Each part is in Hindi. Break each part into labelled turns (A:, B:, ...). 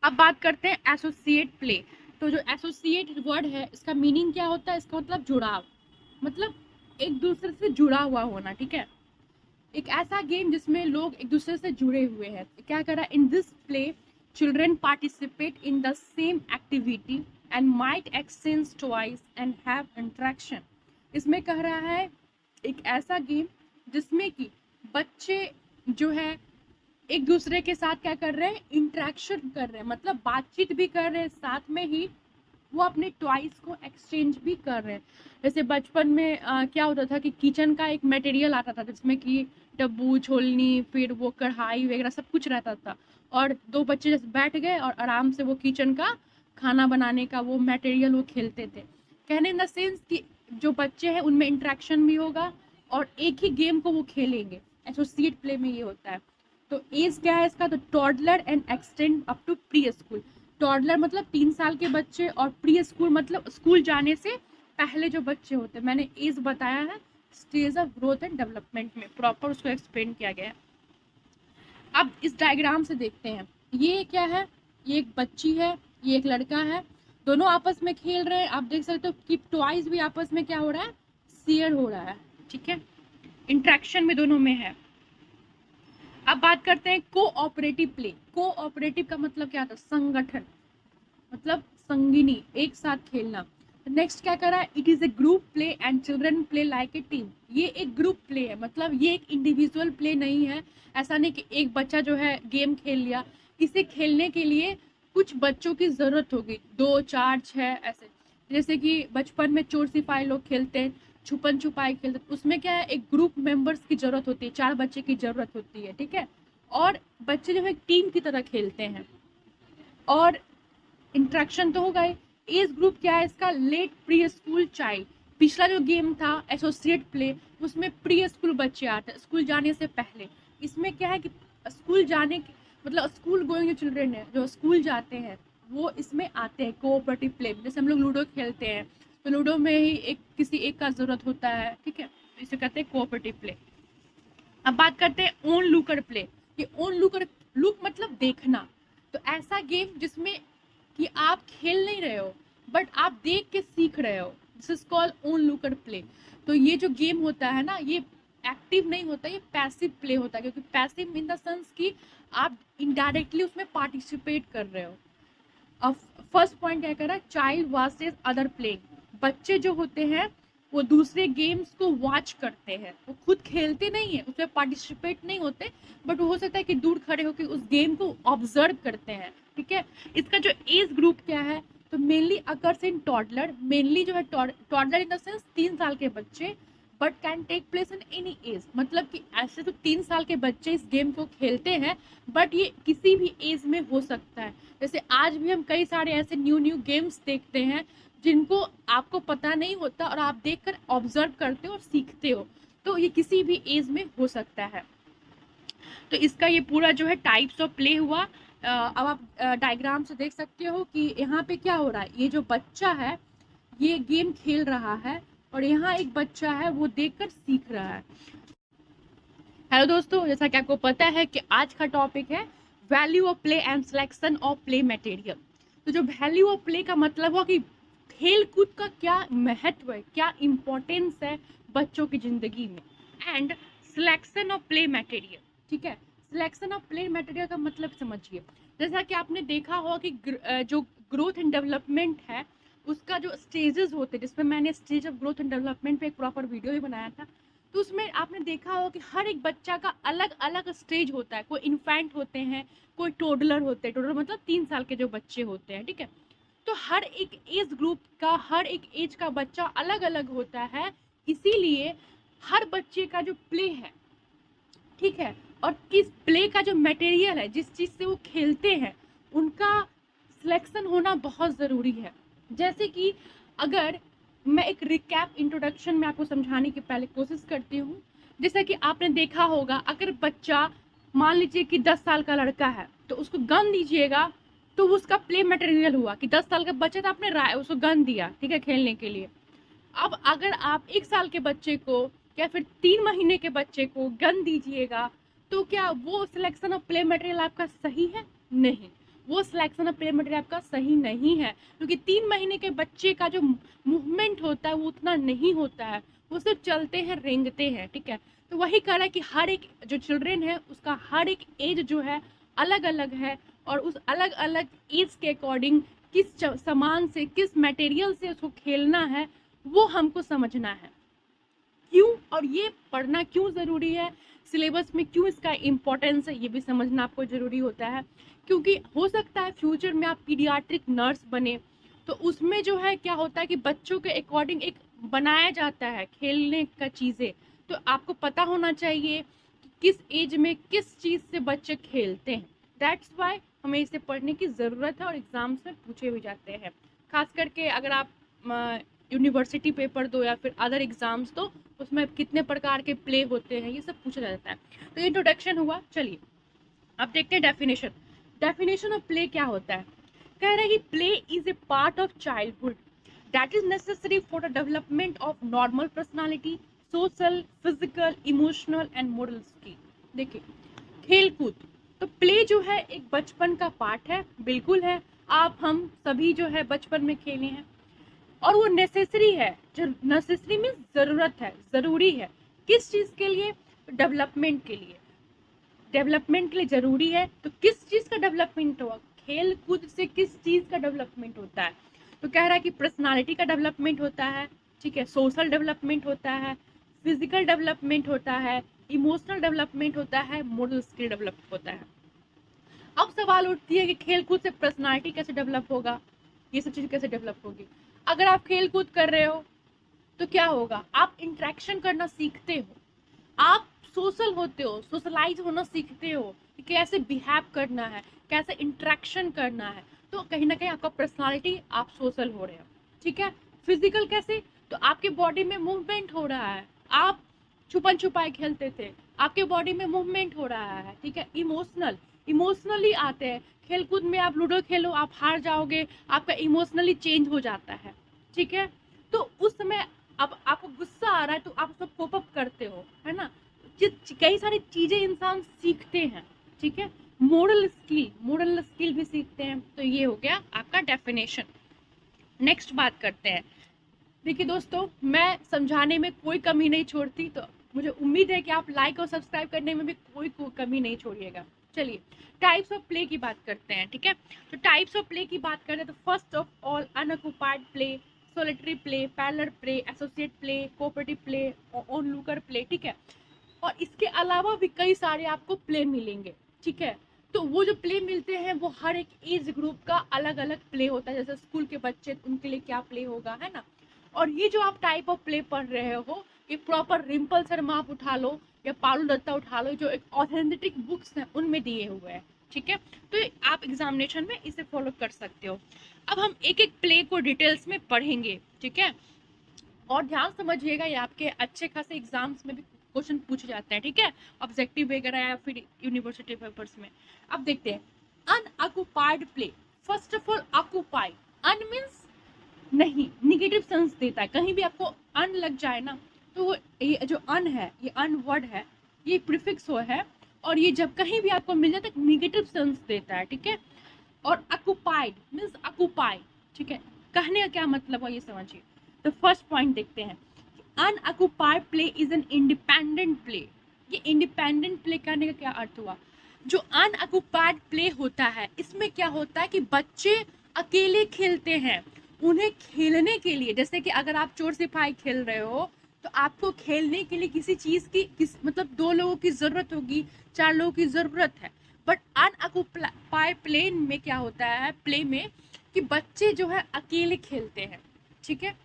A: अब बात करते हैं एसोसिएट प्ले। तो जो एसोसिएट वर्ड है इसका मीनिंग क्या होता है? इसका मतलब जुड़ाव, मतलब एक दूसरे से जुड़ा हुआ होना। ठीक है, एक ऐसा गेम जिसमें लोग एक दूसरे से जुड़े हुए हैं। क्या करा? In this play children participate in the same activity and might exchange toys and have interaction. इसमें कह रहा है एक ऐसा गेम जिसमें कि बच्चे जो है एक दूसरे के साथ क्या कर रहे हैं? इंटरेक्शन कर रहे हैं, मतलब बातचीत भी कर रहे हैं, साथ में ही वो अपने टॉयज को एक्सचेंज भी कर रहे हैं। जैसे बचपन में क्या होता था कि किचन का एक मटेरियल आता था जिसमें कि डब्बू, छोलनी, फिर वो कढ़ाई वगैरह सब कुछ रहता था, और दो बच्चे जैसे बैठ गए और आराम से वो किचन का खाना बनाने का वो मटेरियल वो खेलते थे। कहने इन द सेंस कि जो बच्चे हैं उनमें इंटरेक्शन भी होगा और एक ही गेम को वो खेलेंगे। एसोसिएट प्ले में ये होता है। तो एज क्या है इसका? तो toddler and extend up to preschool. Toddler मतलब 3 साल के बच्चे, और प्री स्कूल मतलब स्कूल जाने से पहले जो बच्चे होते हैं। मैंने एज बताया है stage of growth and development में, प्रॉपर उसको एक्सप्लेन किया गया है। अब इस डायग्राम से देखते हैं, ये क्या है? ये एक बच्ची है, ये एक लड़का है, दोनों आपस में खेल रहे हैं। आप देख सकते हो कि टॉयज भी आपस में क्या हो रहा है? शेयर हो रहा है। ठीक है, इंट्रैक्शन में दोनों में है। अब बात करते हैं कोऑपरेटिव प्ले। कोऑपरेटिव का मतलब क्या था? संगठन, मतलब संगिनी, एक साथ खेलना। नेक्स्ट क्या करा? It is a group play and children play like a team. ये एक ग्रुप प्ले है, मतलब ये एक इंडिविजुअल प्ले नहीं है। ऐसा नहीं कि एक बच्चा जो है गेम खेल लिया। इसे खेलने के लिए कुछ बच्चों की जरूरत होगी, 2, 4, 6 ऐसे। जैसे कि बचपन में चोर सिपाही लोग खेलते हैं, छुपन छुपाई खेलते हैं, उसमें क्या है? एक ग्रुप मेंबर्स की जरूरत होती है, 4 बच्चे की जरूरत होती है। ठीक है, और बच्चे जो है टीम की तरह खेलते हैं, और इंट्रैक्शन तो होगा ही। एज ग्रुप क्या है इसका? Late preschool child. पिछला जो गेम था एसोसिएट प्ले, उसमें प्री स्कूल बच्चे आते हैं, स्कूल जाने से पहले। इसमें क्या है कि स्कूल जाने की मतलब स्कूल गोइंग जो चिल्ड्रन है, जो स्कूल जाते हैं, वो इसमें आते हैं कोऑपरेटिव प्ले। जैसे हम लोग लूडो खेलते हैं, तो लूडो में ही एक किसी एक का जरूरत होता है। ठीक है, इसे कहते हैं कोऑपरेटिव प्ले। अब बात करते हैं ओन लुकर प्ले। ये ओन लुकर, लुक मतलब देखना। तो ऐसा गेम जिसमें कि आप खेल नहीं रहे हो बट आप देख के सीख रहे हो, this is called own looker play. तो ये जो गेम होता है ना, ये एक्टिव नहीं होता, ये पैसिव प्ले होता है। क्योंकि पैसिव इन द सेंस कि आप इनडायरेक्टली उसमें पार्टिसिपेट कर रहे हो। अब फर्स्ट पॉइंट क्या कर रहा है? Child versus other playing. बच्चे जो होते हैं वो दूसरे गेम्स को वॉच करते हैं, वो खुद खेलते नहीं है, उसमें पार्टिसिपेट नहीं होते, बट हो सकता है कि दूर खड़े होकर उस गेम को ऑब्जर्व करते हैं। ठीक है, इसका जो एज ग्रुप क्या है? तो mainly occurs in toddler. Mainly जो है टॉडलर इन द सेंस 3 साल के बच्चे, but can take place in any age. मतलब कि ऐसे तो 3 साल के बच्चे इस गेम को खेलते हैं, बट ये किसी भी एज में हो सकता है। जैसे आज भी हम कई सारे ऐसे न्यू न्यू गेम्स देखते हैं जिनको आपको पता नहीं होता और आप देखकर ऑब्जर्व करते हो और सीखते हो। तो ये किसी भी एज में हो सकता है। तो इसका ये पूरा जो है टाइप्स ऑफ प्ले हुआ। अब आप डायग्राम से देख सकते हो कि यहाँ पे क्या हो रहा है। ये जो बच्चा है ये गेम खेल रहा है, और यहाँ एक बच्चा है वो देखकर सीख रहा है। हेलो दोस्तों, जैसा कि आपको पता है कि आज का टॉपिक है value of play and selection of play material. तो जो वैल्यू ऑफ प्ले का मतलब हुआ कि खेल कूद का क्या महत्व है, क्या इम्पोर्टेंस है बच्चों की जिंदगी में। And selection of play material. ठीक है, सिलेक्शन ऑफ प्ले मटेरियल का मतलब समझिए। जैसा कि आपने देखा होगा कि जो ग्रोथ एंड डेवलपमेंट है उसका जो स्टेजेस होते हैं, जिसमें मैंने stage of growth and development पे एक प्रॉपर वीडियो भी बनाया था। तो उसमें आपने देखा होगा कि हर एक बच्चा का अलग अलग स्टेज होता है। कोई इन्फेंट होते हैं, कोई टोडलर होते हैं। टोडलर मतलब 3 साल के जो बच्चे होते हैं। ठीक है, तो हर एक एज ग्रुप का, हर एक एज का बच्चा अलग अलग होता है। इसीलिए हर बच्चे का जो प्ले है, ठीक है, और किस प्ले का जो मटेरियल है, जिस चीज़ से वो खेलते हैं, उनका सिलेक्शन होना बहुत ज़रूरी है। जैसे कि अगर मैं एक रिकैप इंट्रोडक्शन में आपको समझाने की पहले कोशिश करती हूँ। जैसा कि आपने देखा होगा, अगर बच्चा मान लीजिए कि 10 साल का लड़का है तो उसको गन दीजिएगा, तो उसका प्ले मटेरियल हुआ कि 10 साल का बच्चा था, आपने उसको गन दिया, ठीक है, खेलने के लिए। अब अगर आप 1 साल के बच्चे को या फिर 3 महीने के बच्चे को गन दीजिएगा, तो क्या वो सिलेक्शन ऑफ प्ले मटेरियल आपका सही है? नहीं, वो सिलेक्शन ऑफ प्ले मटेरियल आपका सही नहीं है, क्योंकि 3 महीने के बच्चे का जो मूवमेंट होता है वो उतना नहीं होता है, वो सिर्फ चलते हैं, रेंगते हैं, ठीक है। तो वही कह रहा है कि हर एक जो चिल्ड्रेन है उसका हर एक एज जो है अलग अलग है, और उस अलग अलग एज के अकॉर्डिंग किस सामान से, किस मटेरियल से उसको खेलना है, वो हमको समझना है। क्यों, और ये पढ़ना क्यों ज़रूरी है, सिलेबस में क्यों इसका इम्पोर्टेंस है, ये भी समझना आपको ज़रूरी होता है। क्योंकि हो सकता है फ्यूचर में आप पीडियाट्रिक नर्स बने, तो उसमें जो है क्या होता है कि बच्चों के अकॉर्डिंग एक बनाया जाता है खेलने का चीज़ें, तो आपको पता होना चाहिए कि किस एज में किस चीज़ से बच्चे खेलते हैं। दैट्स वाई हमें इसे पढ़ने की ज़रूरत है, और एग्ज़ाम्स में पूछे भी जाते हैं। खास करके अगर आप यूनिवर्सिटी पेपर दो या फिर अदर एग्ज़ाम्स दो, उसमें कितने प्रकार के प्ले होते हैं ये सब पूछा जाता है। तो ये इंट्रोडक्शन हुआ। चलिए अब देखते हैं डेफिनेशन। डेफिनेशन ऑफ प्ले क्या होता है। कह रहे हैं कि play is a part of childhood that is necessary for the development of normal personality, social, physical, emotional and moral skill. देखिए खेल कूद, तो प्ले जो है एक बचपन का पार्ट है, बिल्कुल है। आप हम सभी जो है बचपन में खेले हैं, और वो नेसेसरी है। जो नेसेसरी मीन्स ज़रूरत है, ज़रूरी है। किस चीज़ के लिए, डेवलपमेंट के लिए। डेवलपमेंट के लिए ज़रूरी है, तो किस चीज़ का डेवलपमेंट होगा, खेल कूद से किस चीज़ का डेवलपमेंट होता है। तो कह रहा है कि पर्सनालिटी का डेवलपमेंट होता है, ठीक है, सोशल डेवलपमेंट होता है, फिजिकल डेवलपमेंट होता है, इमोशनल डेवलपमेंट होता है, मोरल स्किल डेवलप होता है। अब सवाल उठती है कि खेल कूद से पर्सनालिटी कैसे डेवलप होगा, ये सब चीज़ कैसे डेवलप होगी। अगर आप खेल कूद कर रहे हो तो क्या होगा, आप इंटरेक्शन करना सीखते हो, आप सोशल होते हो, सोशलाइज होना सीखते हो कि कैसे बिहेव करना है, कैसे इंटरेक्शन करना है। तो कहीं ना कहीं आपका पर्सनालिटी, आप सोशल हो रहे हो, ठीक है। फिजिकल कैसे, तो आपके बॉडी में मूवमेंट हो रहा है, आप छुपन छुपाई खेलते थे, आपके बॉडी में मूवमेंट हो रहा है, ठीक है। इमोशनल, इमोशनली आते हैं खेलकूद में। आप लूडो खेलो, आप हार जाओगे, आपका इमोशनली चेंज हो जाता है, ठीक है। तो उस समय अब आपको गुस्सा आ रहा है तो आप उसको कोप अप करते हो, है ना। कई सारी चीजें इंसान सीखते हैं, ठीक है। मोरल स्किल, मोरल स्किल भी सीखते हैं। तो ये हो गया आपका डेफिनेशन। नेक्स्ट बात करते हैं। देखिए दोस्तों, मैं समझाने में कोई कमी नहीं छोड़ती, तो मुझे उम्मीद है कि आप लाइक और सब्सक्राइब करने में भी कोई कमी नहीं छोड़िएगा। चलिए टाइप्स ऑफ प्ले की बात करते हैं, ठीक है। तो टाइप्स ऑफ प्ले की बात करें तो first of all unoccupied play, solitary play, parallel play, associate play, cooperative play, onlooker play, ठीक है। और इसके अलावा भी कई सारे आपको प्ले मिलेंगे, ठीक है। तो वो जो प्ले मिलते हैं वो हर एक एज ग्रुप का अलग अलग प्ले होता है। जैसे स्कूल के बच्चे, उनके लिए क्या प्ले होगा, है ना। और ये जो आप टाइप ऑफ प्ले पढ़ रहे हो, ये प्रॉपर रिम्पल शर्मा आप उठा लो या पारुल दत्ता उठा लो, जो एक ऑथेंटिक बुक्स हैं उनमें दिए हुए हैं, ठीक है। तो आप एग्जामिनेशन में इसे फॉलो कर सकते हो। अब हम एक एक प्ले को डिटेल्स में पढ़ेंगे, ठीक है। और ध्यान समझिएगा, ये आपके अच्छे खासे एग्जाम्स में भी क्वेश्चन पूछे जाते हैं, ठीक है, ऑब्जेक्टिव वगैरह या फिर यूनिवर्सिटी पेपर्स में। अब देखते हैं unoccupied play. First of all occupied, un means नहीं, निगेटिव सेंस देता है। कहीं भी आपको अन लग जाए ना, तो वो ये जो अन है, ये अन वर्ड है, ये प्रीफिक्स हो है, और ये जब कहीं भी आपको मिल जाए तो निगेटिव सेंस देता है, ठीक है। और ऑक्युपाइड मीन्स ऑक्युपाई, ठीक है। कहने का क्या मतलब है ये समझिए। तो फर्स्ट पॉइंट देखते हैं, unoccupied play is an independent play. ये इंडिपेंडेंट प्ले करने का क्या अर्थ हुआ। जो अनऑक्युपाइड प्ले होता है, इसमें क्या होता है कि बच्चे अकेले खेलते हैं। उन्हें खेलने के लिए, जैसे कि अगर आप चोर सिपाही खेल रहे हो, तो आपको खेलने के लिए किसी चीज़ की मतलब 2 लोगों की ज़रूरत होगी, 4 लोगों की ज़रूरत है। बट अनऑक्युपाइड प्ले में क्या होता है, प्ले में कि बच्चे जो है अकेले खेलते हैं, ठीक है,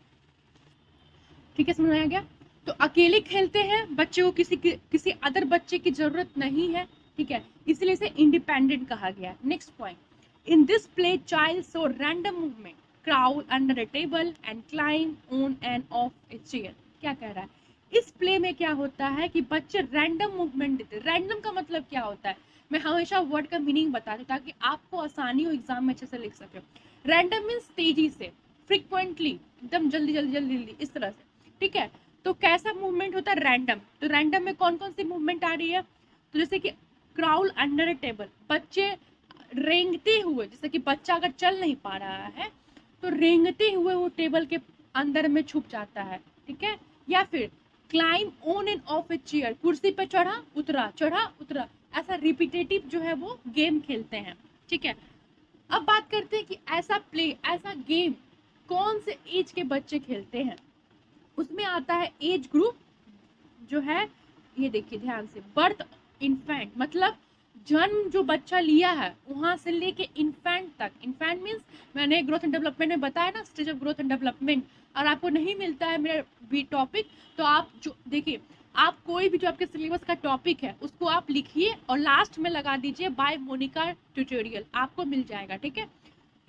A: ठीक है, समझ में आ गया। तो अकेले खेलते हैं, बच्चे को किसी अदर बच्चे की ज़रूरत नहीं है, ठीक है, इसलिए इसे इंडिपेंडेंट कहा गया है। Next point, in this play child show random movement, crawl under a table and climb on end of a chair. क्या कह रहा है, इस प्ले में क्या होता है कि बच्चे रैंडम मूवमेंट देते हैं। रैंडम का मतलब क्या होता है, मैं हमेशा वर्ड का मीनिंग बता दूं ताकि आपको आसानी हो एग्जाम में अच्छे से लिख सके। रैंडम मीन्स तेजी से, फ्रिक्वेंटली, एकदम जल्दी जल्दी जल्दी जल्दी, इस तरह से, ठीक है। तो कैसा मूवमेंट होता है, रैंडम। तो रैंडम में कौन कौन सी मूवमेंट आ रही है, तो जैसे कि क्राउल अंडर अ टेबल, बच्चे रेंगते हुए, जैसे कि बच्चा अगर चल नहीं पा रहा है तो रेंगते हुए वो टेबल के अंदर में छुप जाता है, ठीक है। या फिर climb on end of a chair, कुर्सी पे चढ़ा उतरा, ऐसा रिपीटेटिव जो है वो गेम खेलते हैं, ठीक है। अब बात करते हैं कि ऐसा प्ले, ऐसा गेम कौन से एज के बच्चे खेलते हैं। उसमें आता है एज ग्रुप जो है, ये देखिए ध्यान से, बर्थ इन्फेंट, मतलब जन्म जो बच्चा लिया है वहां से लेके इन्फेंट तक। इन्फेंट मीन्स मैंने ग्रोथ एंड डेवलपमेंट में बताया ना, stage of growth and development. और आपको नहीं मिलता है मेरा भी टॉपिक, तो आप जो देखिए, आप कोई भी जो आपके सिलेबस का टॉपिक है उसको आप लिखिए और लास्ट में लगा दीजिए बाय मोनिका ट्यूटोरियल, आपको मिल जाएगा, ठीक है।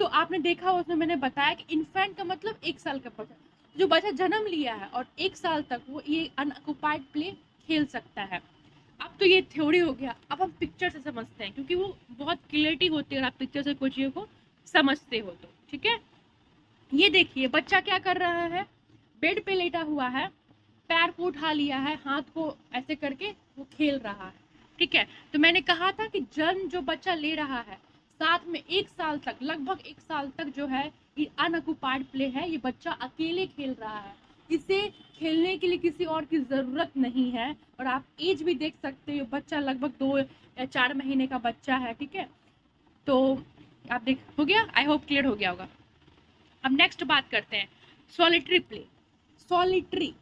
A: तो आपने देखा उसमें मैंने बताया कि इन्फेंट का मतलब 1 साल का बच्चा, जो बच्चा जन्म लिया है और 1 साल तक वो ये अनऑक्युपाइड प्ले खेल सकता है। अब तो ये थ्योरी हो गया, अब हम पिक्चर से समझते हैं, क्योंकि वो बहुत क्लियरिटी होती है अगर आप पिक्चर से कोई चीज़ों को समझते हो तो, ठीक है। ये देखिए बच्चा क्या कर रहा है, बेड पे लेटा हुआ है, पैर को उठा लिया है, हाथ को ऐसे करके वो खेल रहा है, ठीक है। तो मैंने कहा था कि जन्म जो बच्चा ले रहा है साथ में 1 साल तक, लगभग 1 साल तक जो है ये अनऑक्युपाइड प्ले है, ये बच्चा अकेले खेल रहा है, इसे खेलने के लिए किसी और की ज़रूरत नहीं है। और आप एज भी देख सकते हो, बच्चा लगभग 2 या 4 महीने का बच्चा है, ठीक है। तो आप देख, हो गया, आई होप क्लियर हो गया होगा। अब नेक्स्ट बात करते हैं सॉलिटरी प्ले। सॉलिटरी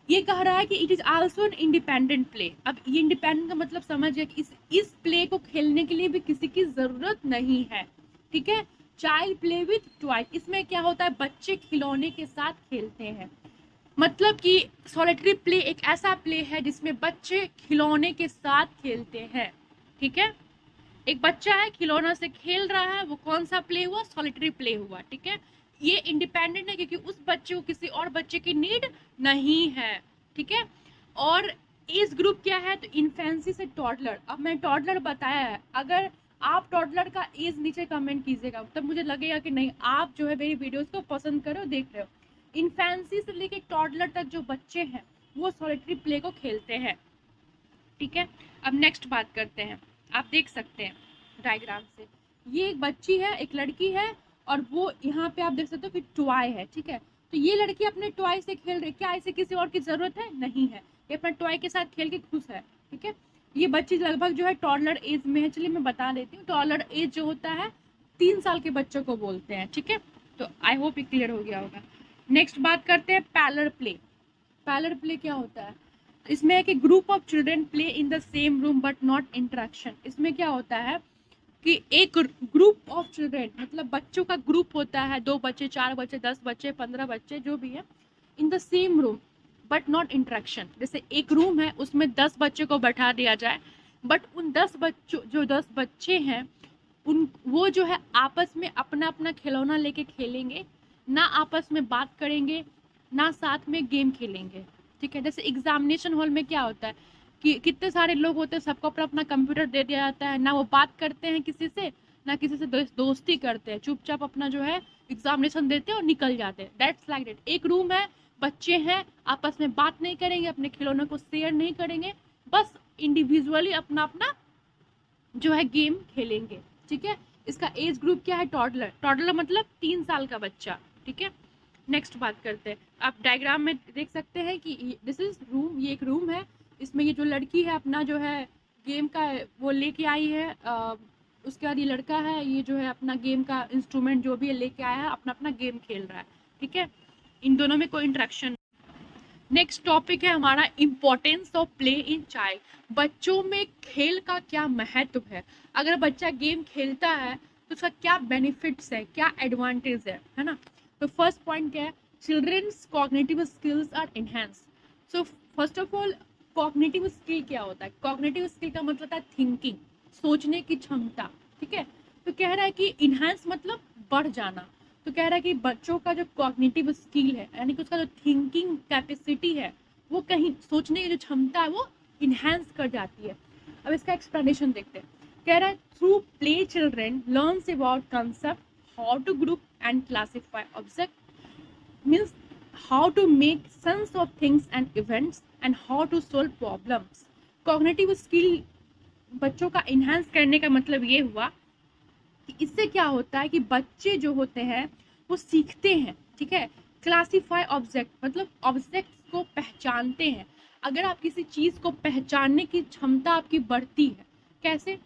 A: ये कह रहा है कि it is also an independent play. अब ये इंडिपेंडेंट का मतलब समझिए कि इस प्ले को खेलने के लिए भी किसी की जरूरत नहीं है, ठीक है। चाइल्ड प्ले विथ टॉय, इसमें क्या होता है, बच्चे खिलौने के साथ खेलते हैं। मतलब कि सॉलिटरी प्ले एक ऐसा प्ले है जिसमें बच्चे खिलौने के साथ खेलते हैं, ठीक है। एक बच्चा है खिलौना से खेल रहा है, वो कौन सा प्ले हुआ, सॉलिटरी प्ले हुआ, ठीक है। ये इंडिपेंडेंट है क्योंकि उस बच्चे को किसी और बच्चे की नीड नहीं है, ठीक है। और एज ग्रुप क्या है, तो इन्फेंसी से टॉडलर। अब मैं टॉडलर बताया है, अगर आप टॉडलर का एज नीचे कमेंट कीजिएगा, तब मुझे लगेगा कि नहीं आप जो है मेरी वीडियोस को पसंद कर रहे हो, देख रहे हो। इन्फेंसी से लेके टॉडलर तक जो बच्चे हैं वो सॉलिटरी प्ले को खेलते हैं, ठीक है। अब नेक्स्ट बात करते हैं, आप देख सकते हैं डायग्राम से, ये एक बच्ची है, एक लड़की है, और वो यहाँ पे आप देख सकते हो कि टॉय है, ठीक है। तो ये लड़की अपने टॉय से खेल रही है, क्या इसे किसी और की जरूरत है, नहीं है, ये अपने टॉय के साथ खेल के खुश है, ठीक है। ये बच्ची लगभग जो है टॉडलर एज में है, चलिए मैं बता देती हूँ, टॉडलर एज जो होता है 3 साल के बच्चों को बोलते हैं, ठीक है। तो आई होप ये क्लियर हो गया होगा। नेक्स्ट बात करते हैं पैरेलल प्ले। पैरेलल प्ले क्या होता है, इसमें है कि group of children play in the same room but not interaction. इसमें क्या होता है कि एक ग्रुप ऑफ चिल्ड्रन, मतलब बच्चों का ग्रुप होता है, 2 बच्चे, 4 बच्चे, 10 बच्चे, 15 बच्चे, जो भी है, in the same room but not interaction. जैसे एक रूम है उसमें 10 बच्चे को बैठा दिया जाए, बट उन 10 बच्चों, जो 10 बच्चे हैं उन, वो जो है आपस में अपना अपना खिलौना लेके खेलेंगे, ना आपस में बात करेंगे, ना साथ में गेम खेलेंगे, ठीक है। जैसे एग्जामिनेशन हॉल में क्या होता है कि कितने सारे लोग होते हैं, सबको अपना अपना कंप्यूटर दे दिया जाता है, ना वो बात करते हैं किसी से, ना किसी से दोस्ती करते हैं, चुपचाप अपना जो है एग्जामिनेशन देते हैं और निकल जाते हैं। That's like that. एक रूम है, बच्चे हैं, आपस में बात नहीं करेंगे, अपने खिलौनों को शेयर नहीं करेंगे, बस इंडिविजुअली अपना अपना जो है गेम खेलेंगे, ठीक है। इसका एज ग्रुप क्या है, टॉडलर। टॉडलर मतलब 3 साल का बच्चा, ठीक है। नेक्स्ट बात करते हैं, आप डायग्राम में देख सकते हैं कि दिस इज रूम, ये एक रूम है, इसमें ये जो लड़की है अपना जो है गेम का वो लेके आई है, उसके बाद ये लड़का है, ये जो है अपना गेम का इंस्ट्रूमेंट जो भी है लेके आया है, अपना अपना गेम खेल रहा है, ठीक है। इन दोनों में कोई इंटरेक्शन। नेक्स्ट टॉपिक है हमारा importance of play in child. बच्चों में खेल का क्या महत्व है, अगर बच्चा गेम खेलता है तो उसका क्या बेनिफिट्स है, क्या एडवांटेज है ना। तो फर्स्ट पॉइंट क्या है, children's cognitive skills are enhance. So first of all cognitive skill क्या होता है, कॉग्निटिव स्किल का मतलब होता है थिंकिंग, सोचने की क्षमता, ठीक है। तो कह रहा है कि इनहांस मतलब बढ़ जाना, तो कह रहा है कि बच्चों का जो कॉग्निटिव स्किल है, यानी कि उसका जो थिंकिंग कैपेसिटी है, वो कहीं सोचने की जो क्षमता है वो इनहांस कर जाती है। अब इसका एक्सप्लेनेशन देखते हैं। कह रहा है through play children learns about concept, how to group and classify object, means how to make sense of things and events and how to solve problems. Cognitive skill बच्चों का इन्हांस करने का मतलब ये हुआ कि इससे क्या होता है कि बच्चे जो होते हैं वो सीखते हैं, ठीक है। क्लासीफाई ऑब्जेक्ट मतलब ऑब्जेक्ट्स को पहचानते हैं। अगर आप किसी चीज़ को पहचानने की क्षमता आपकी बढ़ती है, कैसे?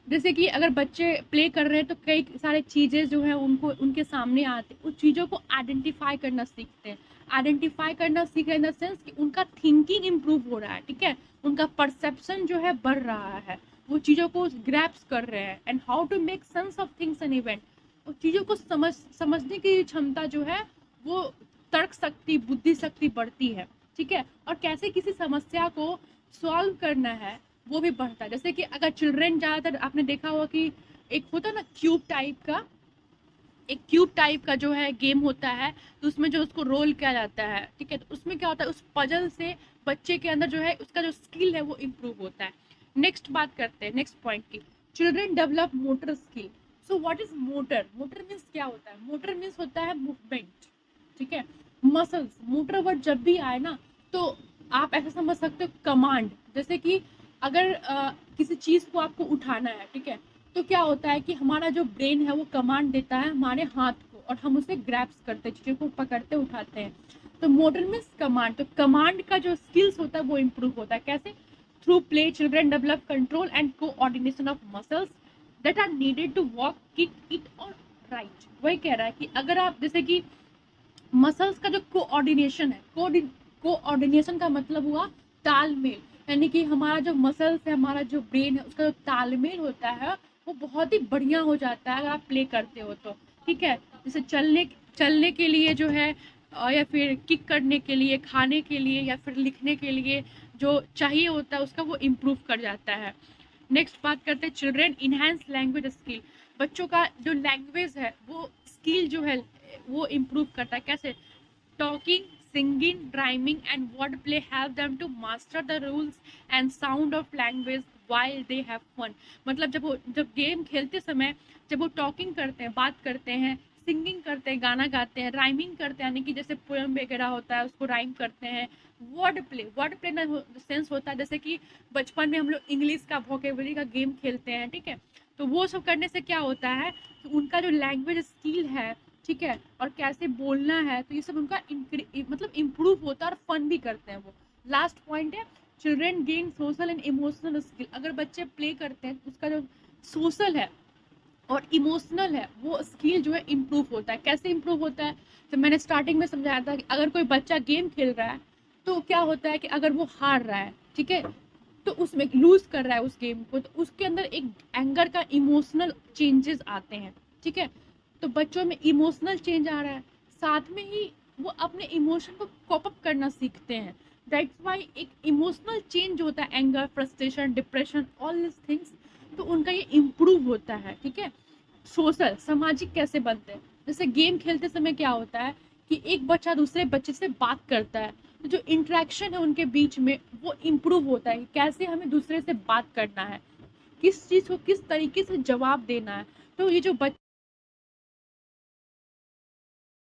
A: जैसे कि अगर बच्चे प्ले कर रहे हैं तो कई सारे चीज़ें जो है उनको उनके सामने आते हैं, उस चीज़ों को आइडेंटिफाई करना सीखते हैं। आइडेंटिफाई करना सीख रहे इन द सेंस कि उनका थिंकिंग इम्प्रूव हो रहा है, ठीक है। उनका परसेप्शन जो है बढ़ रहा है, वो चीज़ों को ग्रैप्स कर रहे हैं। And how to make sense of things and event, उस चीज़ों को समझने की क्षमता जो है वो तर्क शक्ति, बुद्धि शक्ति बढ़ती है, ठीक है। और कैसे किसी समस्या को सॉल्व करना है वो भी बढ़ता है। जैसे कि अगर चिल्ड्रन ज़्यादातर आपने देखा होगा कि एक होता है ना क्यूब टाइप का, एक क्यूब टाइप का जो है गेम होता है, तो उसमें जो उसको रोल किया जाता है, ठीक है। तो उसमें क्या होता है, उस पजल से बच्चे के अंदर जो है उसका जो स्किल है वो इम्प्रूव होता है। नेक्स्ट बात करते हैं नेक्स्ट पॉइंट की, children develop motor skill. So what is motor? Motor means क्या होता है? मोटर मीन्स होता है मूवमेंट, ठीक है। मसल्स, मोटर वर्ड जब भी आए ना तो आप ऐसा समझ सकते हो कमांड। जैसे कि अगर किसी चीज़ को आपको उठाना है, ठीक है, तो क्या होता है कि हमारा जो ब्रेन है वो कमांड देता है हमारे हाथ को और हम उसे ग्रैप्स करते हैं, चीज़ों को पकड़ते उठाते हैं। तो मोटर मीन्स कमांड। तो कमांड का जो स्किल्स होता है वो इम्प्रूव होता है। कैसे? Through play children develop control and coordination of muscles that are needed to walk, kick, eat और राइट। वही कह रहा है कि अगर आप जैसे कि मसल्स का जो कोऑर्डिनेशन है, कोऑर्डिनेशन का मतलब हुआ तालमेल, यानी कि हमारा जो मसल्स है, हमारा जो ब्रेन है, उसका जो तालमेल होता है वो बहुत ही बढ़िया हो जाता है अगर आप प्ले करते हो तो, ठीक है। जैसे चलने चलने के लिए जो है या फिर किक करने के लिए, खाने के लिए या फिर लिखने के लिए जो चाहिए होता है उसका वो इम्प्रूव कर जाता है। नेक्स्ट बात करते हैं चिल्ड्रन इनहेंस लैंग्वेज स्किल। बच्चों का जो लैंग्वेज है वो स्किल जो है वो इम्प्रूव करता है। कैसे? Talking, singing, rhyming and word play help them to master the rules and sound of language while they have fun. मतलब जब गेम खेलते समय जब वो टॉकिंग करते हैं, बात करते हैं, सिंगिंग करते हैं, गाना गाते हैं, राइमिंग करते हैं, यानी कि जैसे पोएम वगैरह होता है उसको राइम करते हैं। वर्ड प्ले ना सेंस होता है जैसे कि बचपन में हम लोग इंग्लिश का वोकेबलरी का गेम खेलते हैं, ठीक है। तो वो सब करने से क्या होता है कि उनका जो लैंग्वेज स्किल है, ठीक है, और कैसे बोलना है, तो ये सब उनका मतलब इम्प्रूव होता है और फन भी करते हैं वो। लास्ट पॉइंट है children gain social and emotional skill. अगर बच्चे प्ले करते हैं उसका जो सोशल है और इमोशनल है वो स्किल जो है इम्प्रूव होता है। कैसे इम्प्रूव होता है? तो मैंने स्टार्टिंग में समझाया था कि अगर कोई बच्चा गेम खेल रहा है तो क्या होता है कि अगर वो हार रहा है, ठीक है, तो उसमें लूज कर रहा है उस गेम को, तो उसके अंदर एक एंगर का इमोशनल चेंजेस आते हैं, ठीक है। तो बच्चों में इमोशनल चेंज आ रहा है, साथ में ही वो अपने इमोशन को कॉप अप करना सीखते हैं। दैट्स वाई एक इमोशनल चेंज होता है, anger, frustration, depression, all this things, तो उनका ये इम्प्रूव होता है, ठीक है। सोशल, सामाजिक कैसे बनते हैं? जैसे गेम खेलते समय क्या होता है कि एक बच्चा दूसरे बच्चे से बात करता है, तो जो इंटरेक्शन है उनके बीच में वो इम्प्रूव होता है। कैसे हमें दूसरे से बात करना है, किस चीज़ को किस तरीके से जवाब देना है। तो ये जो